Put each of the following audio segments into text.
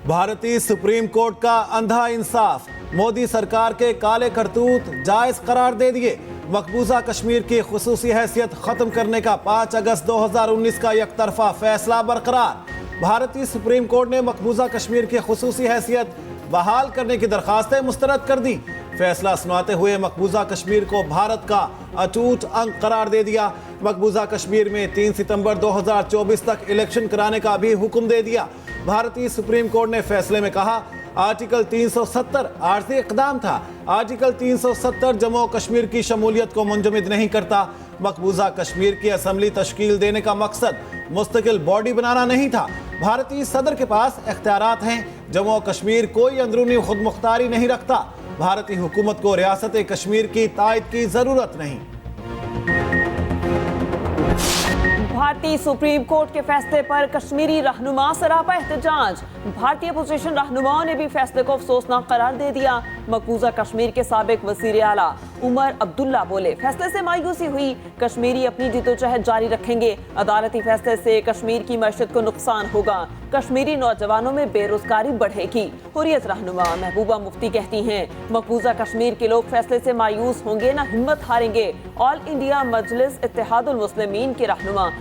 भारतीय supreme court का अंधा इंसाफ, मोदी सरकार के काले करतूत जायज करार दे दिए। मकबूजा कश्मीर की खुसूसी हैसियत खत्म करने का 5 अगस्त 2019 का एकतरफा फैसला बरकरार। भारतीय सुप्रीम कोर्ट ने मकबूजा कश्मीर की खुसूसी हैसियत बहाल करने की दरखास्तें मुस्तरद कर दी। फैसला सुनाते हुए मकबूजा कश्मीर को भारत का अटूट अंग करार दे दिया। मकबूजा कश्मीर में 3 सितंबर 2024 तक इलेक्शन कराने का भी हुक्म दे दिया। भारतीय सुप्रीम कोर्ट ने फैसले में कहा, आर्टिकल 370 आर्थिक इक़दाम था। आर्टिकल 370 जम्मू कश्मीर की शमूलियत को मुंजमद नहीं करता। मकबूजा कश्मीर की असम्बली तश्कील देने का मकसद मुस्तकिल बॉडी बनाना नहीं था। भारतीय सदर के पास इख्तियारात हैं। जम्मू कश्मीर कोई अंदरूनी खुद मुख्तारी नहीं रखता। भारतीय हुकूमत को रियासत कश्मीर की तायद की जरूरत नहीं। भारतीय सुप्रीम कोर्ट के फैसले पर कश्मीरी रहनुमा सरापा एहतजाज। भारतीय अपोजिशन रहनुमाओं ने भी फैसले को अफसोसनाक करार दे दिया। मकबूजा कश्मीर के साबिक वजीर आला उमर अब्दुल्ला बोले, फैसले से मायूसी हुई, कश्मीरी अपनी जिद्दोजहद जारी रखेंगे। अदालती फैसले से कश्मीर की मईशत को नुकसान होगा, कश्मीरी नौजवानों में बेरोजगारी बढ़ेगी। हुर्रियत रहनुमा महबूबा मुफ्ती कहती हैं, मकबूजा कश्मीर के लोग फैसले से मायूस होंगे ना हिम्मत हारेंगे। ऑल इंडिया मजलिस इत्तेहादुल मुस्लिमीन के रहनुमा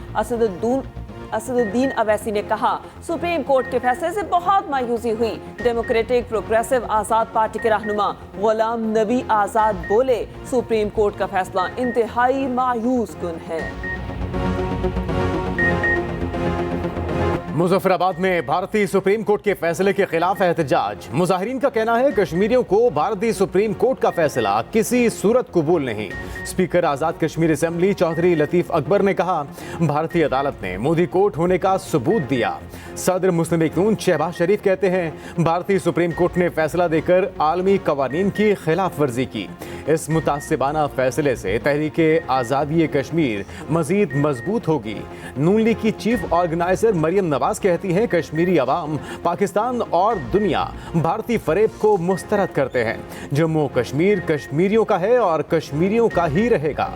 असदुद्दीन अवैसी ने कहा, सुप्रीम कोर्ट के फैसले से बहुत मायूसी हुई। डेमोक्रेटिक प्रोग्रेसिव आजाद पार्टी के रहनुमा गुलाम नबी आजाद बोले, सुप्रीम कोर्ट का फैसला इंतहाई मायूस कुन है। मुजफ्फराबाद में भारतीय सुप्रीम कोर्ट के फैसले के खिलाफ एहतजाज। मुजाहिरीन का कहना है, कश्मीरियों को भारतीय सुप्रीम कोर्ट का फैसला किसी सूरत कबूल नहीं। स्पीकर आजाद कश्मीर असेंबली चौधरी लतीफ अकबर ने कहा, भारतीय अदालत ने मोदी कोर्ट होने का सबूत दिया। सदर मुस्लिम लीग नून शहबाज शरीफ कहते हैं, भारतीय सुप्रीम कोर्ट ने फैसला देकर आलमी कवानीन की खिलाफ वर्जी की। इस मुतासिबाना फैसले से तहरीके आज़ादी कश्मीर मजीद मजबूत होगी। नून लीग की चीफ ऑर्गेनाइजर मरियम नवाज कहती हैं, कश्मीरी अवाम, पाकिस्तान और दुनिया भारतीय फरेब को मुस्तरद करते हैं। जम्मू कश्मीर कश्मीरियों का है और कश्मीरियों का ही रहेगा।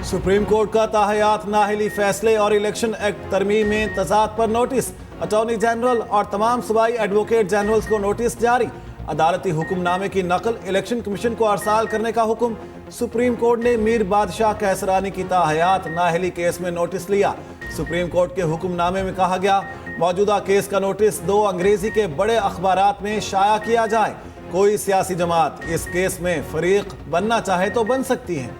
सुप्रीम कोर्ट का ताहयात नाअहली फैसले और इलेक्शन एक्ट तरमीम में तजाद पर नोटिस। अटॉर्नी जनरल और तमाम सूबाई एडवोकेट जनरल्स को नोटिस जारी। अदालती हुक्मनामे की नकल इलेक्शन कमीशन को अरसाल करने का हुक्म। सुप्रीम कोर्ट ने मीर बादशाह कैसरानी की ताहयात नाअहली केस में नोटिस लिया। सुप्रीम कोर्ट के हुक्मनामे में कहा गया, मौजूदा केस का नोटिस 2 अंग्रेजी के बड़े अखबारात में शाया किया जाए। कोई सियासी जमात इस केस में फरीक बनना चाहे तो बन सकती है।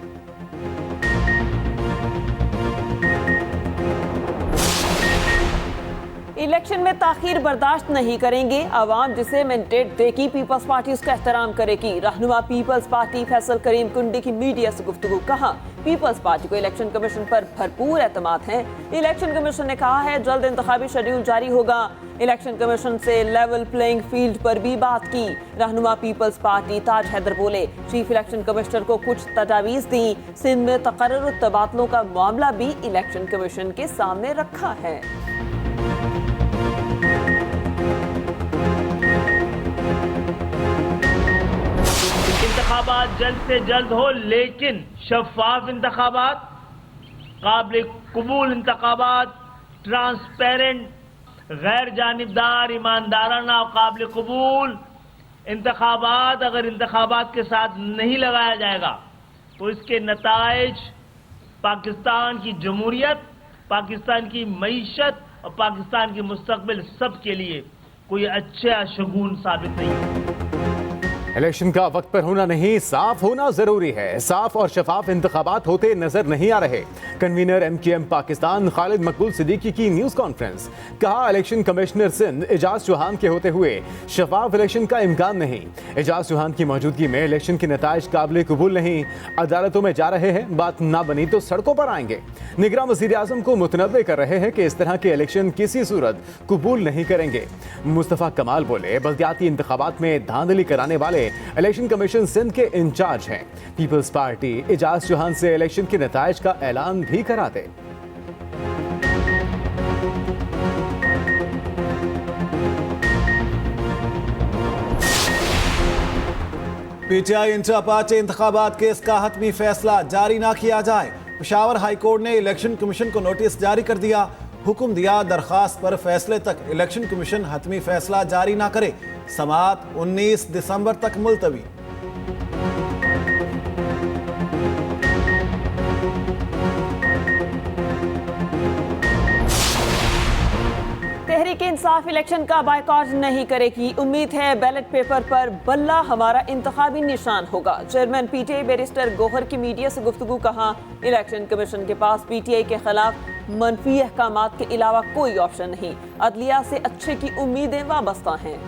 इलेक्शन में ताखीर बर्दाश्त नहीं करेंगे। अवाम जिसे मैंडेट देगी, पीपल्स पार्टी उसका एहतराम करेगी। रहनुमा पीपल्स पार्टी फैसल करीम कुंडी की मीडिया से गुफ्तगू। कहा, पीपल्स पार्टी को इलेक्शन कमीशन पर भरपूर एतमाद है। इलेक्शन कमीशन ने कहा है, जल्द इंतखाबी शेड्यूल जारी होगा। इलेक्शन कमीशन से लेवल प्लेइंग फील्ड पर भी बात की। रहनुमा पीपल्स पार्टी ताज हैदर बोले, चीफ इलेक्शन कमिश्नर को कुछ तजावीज दी। सिंध में तकर्रुर तबादलों का मामला भी इलेक्शन कमीशन के सामने रखा है। इंतखाबात जल्द से जल्द हो, लेकिन शफाफ इंतखाबात, काबिल कबूल इंतखाबात, ट्रांसपेरेंट, गैर जानिबदार, ईमानदाराना और काबिल कबूल इंतखाबात अगर इंतखाबात के साथ नहीं लगाया जाएगा तो इसके नताइज पाकिस्तान की जमहूरियत, पाकिस्तान की मईशत और पाकिस्तान की मुस्तकबिल सब के लिए कोई अच्छा शगुन साबित नहीं है। इलेक्शन का वक्त पर होना नहीं, साफ होना जरूरी है। साफ और शफाफ इंतखाबात होते नजर नहीं आ रहे। कन्वीनर MKM पाकिस्तान खालिद मकबूल सिद्दीकी की न्यूज कॉन्फ्रेंस। कहा, इलेक्शन कमिश्नर सिंध एजाज चौहान के होते हुए शफाफ इलेक्शन का इम्कान नहीं। एजाज चौहान की मौजूदगी में इलेक्शन के नताइज काबिल कबूल नहीं। अदालतों में जा रहे हैं, बात ना बनी तो सड़कों पर आएंगे। निगरां वज़ीर आज़म को मुतनव्वे कर रहे हैं कि इस तरह के इलेक्शन किसी सूरत कबूल नहीं करेंगे। मुस्तफ़ा कमाल बोले, बल्दियाती इंतखाबात में धांधली कराने वाले इलेक्शन कमीशन सिंध के इंचार्ज हैं। पीपल्स पार्टी एजाज चौहान से इलेक्शन के नताइज का ऐलान भी करा दे। PTI इंटर पार्टी इंतखाबात केस का हतमी फैसला जारी ना किया जाए। पेशावर हाईकोर्ट ने इलेक्शन कमीशन को नोटिस जारी कर दिया। हुक्म दिया दरखास्त पर फैसले तक इलेक्शन कमीशन हतमी फैसला जारी ना करे। समाअत 19 दिसंबर तक मुलतवी। तहरीक इंसाफ इलेक्शन का बायकॉट नहीं करेगी। उम्मीद है बैलेट पेपर पर बल्ला हमारा इंतखाबी निशान होगा। चेयरमैन पीटीआई बैरिस्टर गौहर की मीडिया से गुफ्तगू। कहा, इलेक्शन कमीशन के पास पीटीआई के खिलाफ मनफी अहकामात के अलावा कोई ऑप्शन नहीं। अदलिया से अच्छे की उम्मीदें वाबस्ता हैं।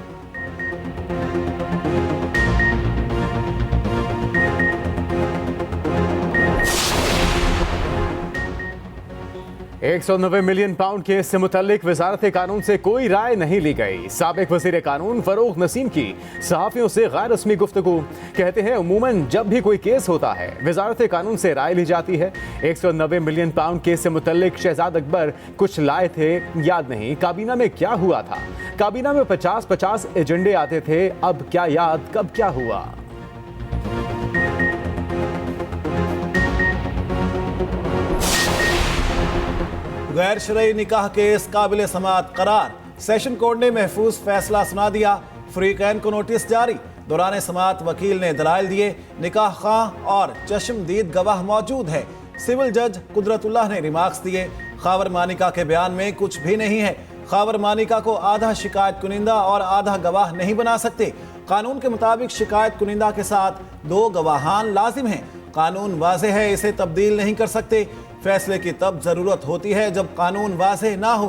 190 मिलियन पाउंड केस से मुतल्लिक वजारत कानून से कोई राय नहीं ली गई। साबिक वजीर कानून फरूख नसीम की सहाफियों से गैर रस्मी गुफ्तगू। कहते हैं उमूमन जब भी कोई केस होता है वजारत कानून से राय ली जाती है। 190 मिलियन पाउंड केस से मुतल्लिक शहजाद अकबर कुछ लाए थे, याद नहीं काबीना में क्या हुआ था। काबीना में 50-50 एजेंडे आते थे, अब क्या याद कब क्या हुआ। गैर शरई निकाह केस काबिल समाअत करार। सेशन कोर्ट ने महफूज फैसला सुना दिया। फरीकैन को नोटिस जारी। दौरान समाअत वकील ने दलाइल दिए। निकाह खां और चश्मदीद गवाह मौजूद है। सिविल जज कुदरतुल्लाह ने रिमार्क्स दिए। खावर मानिका के बयान में कुछ भी नहीं है। खावर मानिका को आधा शिकायत कुनिंदा और आधा गवाह नहीं बना सकते। कानून के मुताबिक शिकायत कुनिंदा के साथ 2 गवाहान लाजिम हैं। कानून वाज़ेह है, इसे तब्दील नहीं कर सकते। फैसले की तब जरूरत होती है जब कानून वाज़ेह ना हो।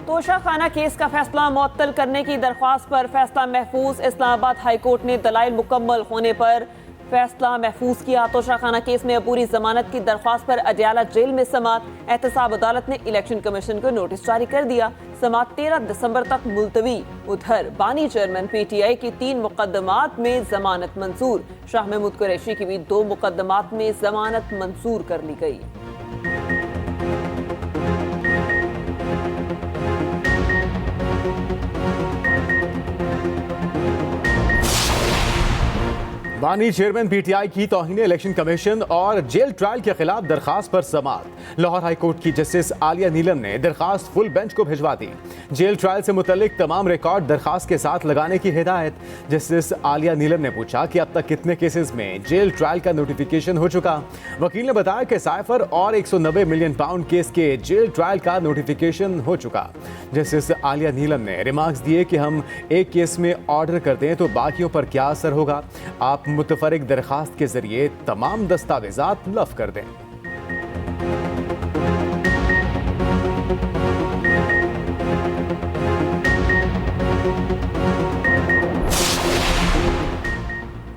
तोशाखाना केस का फैसला मुअत्तल करने की दरख्वास्त पर फैसला महफूज। इस्लामाबाद हाई कोर्ट ने दलाइल मुकम्मल होने पर फैसला महफूज किया। तोशाखाना केस में अपूरी जमानत की दरख्वास्त पर अडयाला जेल में समाअत। एहतसाब अदालत ने इलेक्शन कमीशन को नोटिस जारी कर दिया। समाअत 13 दिसंबर तक मुलतवी। उधर बानी चेयरमैन पीटीआई की 3 मुकदमात में जमानत मंजूर। शाह महमूद कुरैशी की भी 2 मुकदमात में जमानत मंजूर कर ली गई। बानी चेयरमैन पीटीआई की तौहीन इलेक्शन कमीशन और जेल ट्रायल के खिलाफ दरखास्त पर समाअत। लाहौर हाई कोर्ट की जस्टिस आलिया नीलम ने दरखास्त फुल बेंच को भिजवा दी। जेल ट्रायल से मुतल्लिक तमाम रिकॉर्ड दरखास्त के साथ लगाने की हिदायत। जस्टिस आलिया नीलम ने पूछा कि अब तक कितने केसेस में जेल ट्रायल का नोटिफिकेशन हो चुका। वकील ने बताया कि साइफर और 190 मिलियन पाउंड केस के जेल ट्रायल का नोटिफिकेशन हो चुका। जस्टिस आलिया नीलम ने रिमार्क्स दिए कि हम एक केस में ऑर्डर कर दें तो बाकियों पर क्या असर होगा। आप मुतफरिक दरखास्त के जरिए तमाम दस्तावेजात लफ कर दें।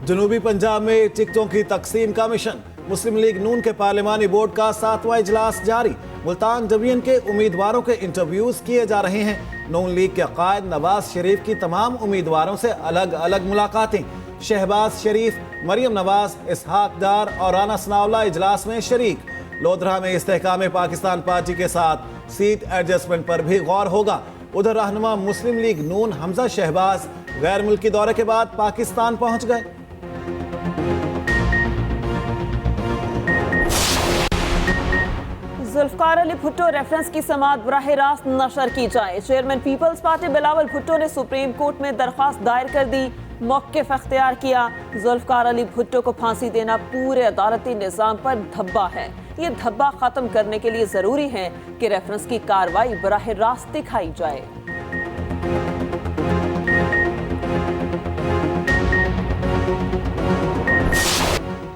जनूबी पंजाब में टिकटों की तकसीम का मिशन। मुस्लिम लीग नून के पार्लिमानी बोर्ड का 7वां इजलास जारी। मुल्तान डिवीजन के उम्मीदवारों के इंटरव्यूज किए जा रहे हैं। नून लीग के कायद नवाज शरीफ की तमाम उम्मीदवारों से अलग अलग मुलाकातें। शहबाज शरीफ, मरियम नवाज, इसहाक डार और राना सनाउल्लाह इजलास में शरीक। लोधरा में इस्तेहकाम पाकिस्तान पार्टी के साथ सीट एडजस्टमेंट पर भी गौर होगा। उधर रहनुमा मुस्लिम लीग नून हमजा शहबाज गैर मुल्की दौरे के बाद पाकिस्तान पहुंच गए। जुल्फकार अली भुट्टो रेफरेंस की समाअत बराह रास्त नशर की जाए। Chairman Peoples Party Bilawal Bhutto ने सुप्रीम कोर्ट में दरख्वास्त दायर कर दी। मौक़िफ़ अख्तियार किया। जुल्फकार अली भुट्टो को फांसी देना पूरे अदालती निज़ाम पर धब्बा है। ये धब्बा ख़त्म करने के लिए ज़रूरी है कि रेफरेंस की कार्रवाई बराह रास्त दिखाई जाए।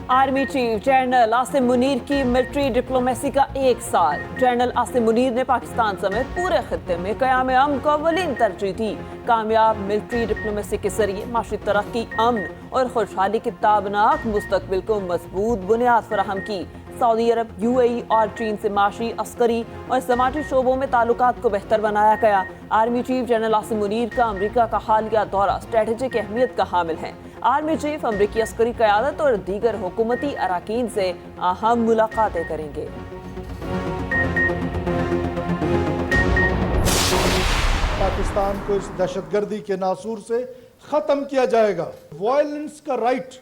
Army chief general Asim Munir की मिलिट्री डिप्लोमेसी का 1 साल। जनरल आसिम मुनीर ने पाकिस्तान समेत पूरे खित्ते में क़याम अमन को अव्वलीन तरजीह दी। कामयाब मिलिट्री डिप्लोमेसी के जरिए माशी तरक्की, अमन और खुशहाली की ताबनाक मुस्तकबिल को मजबूत बुनियाद फराहम की। सऊदी अरब, यूएई और चीन से माशी, अस्करी और समाजी शोबों में ताल्लुकात को बेहतर बनाया गया। Army chief general Asim Munir का अमरीका का हालिया दौरा स्ट्रेटेजिक अहमियत का हामिल है। आर्मी चीफ अमरीकी अस्करी क़यादत और दीगर हुकूमती अराकीन से अहम मुलाकातें करेंगे। पाकिस्तान को इस दहशतगर्दी के नासूर से ख़त्म किया जाएगा। वायलेंस का राइट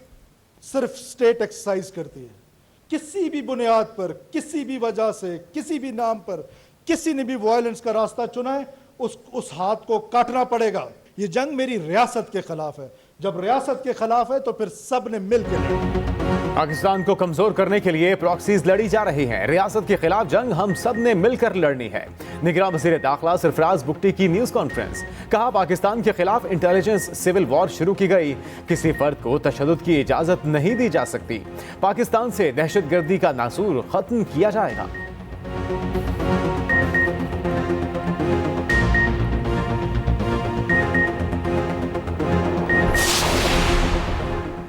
सिर्फ स्टेट एक्सरसाइज करती है। किसी भी बुनियाद पर, किसी भी वजह से, किसी भी नाम पर किसी ने भी वायलेंस का रास्ता चुना है, उस हाथ को काटना पड़ेगा। ये जंग मेरी रियासत के खिलाफ है। जब रियासत के खिलाफ है तो फिर सब ने मिलकर लड़ना। पाकिस्तान को कमजोर करने के लिए प्रॉक्सीज लड़ी जा रही हैं। रियासत के खिलाफ जंग हम सब ने मिलकर लड़नी है। निगरान वज़ीर दाखिला सरफराज बुगटी की न्यूज कॉन्फ्रेंस। कहा, पाकिस्तान के खिलाफ इंटेलिजेंस सिविल वॉर शुरू की गई। किसी फर्द को तशद्दुद की इजाजत नहीं दी जा सकती। पाकिस्तान से दहशतगर्दी का नासूर खत्म किया जाएगा।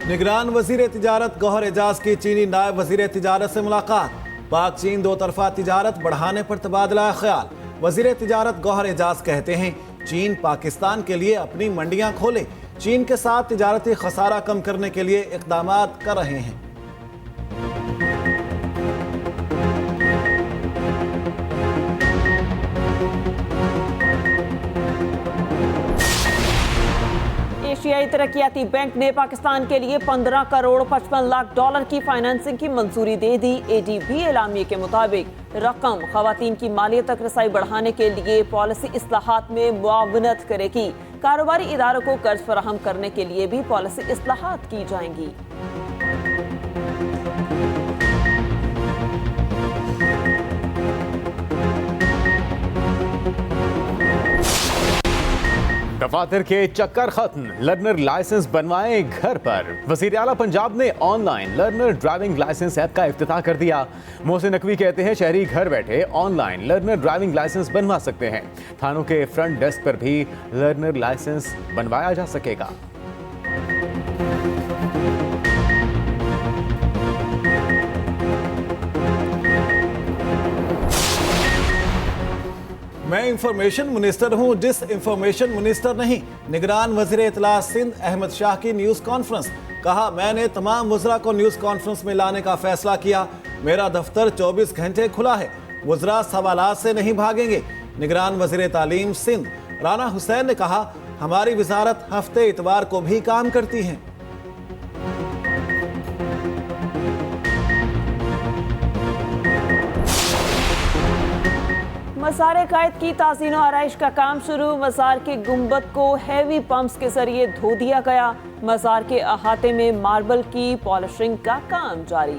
निगरान वजीर तिजारत गौहर एजाज की चीनी नायब वजीर तिजारत से मुलाकात। पाक चीन दो तरफा तिजारत बढ़ाने पर तबादला ख्याल। वजीर तिजारत गौहर एजाज कहते हैं, चीन पाकिस्तान के लिए अपनी मंडियां खोले। चीन के साथ तिजारती खसारा कम करने के लिए इकदाम कर रहे हैं। एशियाई तरक्याती बैंक ने पाकिस्तान के लिए 15 करोड़ 55 लाख डॉलर की फाइनेंसिंग की मंजूरी दे दी। एडीबी एलामिये के मुताबिक रकम खवातीन की मालियत तक रसाई बढ़ाने के लिए पॉलिसी इस्लाहात में मुआवनत करेगी। कारोबारी इदारों को कर्ज फराहम करने के लिए भी पॉलिसी इस्लाहात की जाएंगी। दफातर के चक्कर खत्म, लर्नर लाइसेंस बनवाएं घर पर। वज़ीर आला पंजाब ने online learner driving licence app का इफ्तिताह कर दिया। मोहसिन नकवी कहते हैं, शहरी घर बैठे ऑनलाइन लर्नर ड्राइविंग लाइसेंस बनवा सकते हैं। थानों के फ्रंट डेस्क पर भी लर्नर लाइसेंस बनवाया जा सकेगा। मैं इंफॉर्मेशन मिनिस्टर हूं, डिस इंफॉर्मेशन मिनिस्टर नहीं। निगरान वज़ीर इत्तला सिंध अहमद शाह की न्यूज कॉन्फ्रेंस। कहा, मैंने तमाम वज़रा को न्यूज कॉन्फ्रेंस में लाने का फैसला किया। मेरा दफ्तर 24 घंटे खुला है। वज़रा सवालात से नहीं भागेंगे। निगरान वज़ीर तालीम सिंध राना हुसैन ने कहा, हमारी वजारत हफ्ते इतवार को भी काम करती है। मज़ार कायद की ताज़ीन और आराइश का काम शुरू। मज़ार के गुंबद को हैवी पंप्स के जरिए धो दिया गया। मज़ार के अहाते में मार्बल की पॉलिशिंग का काम जारी।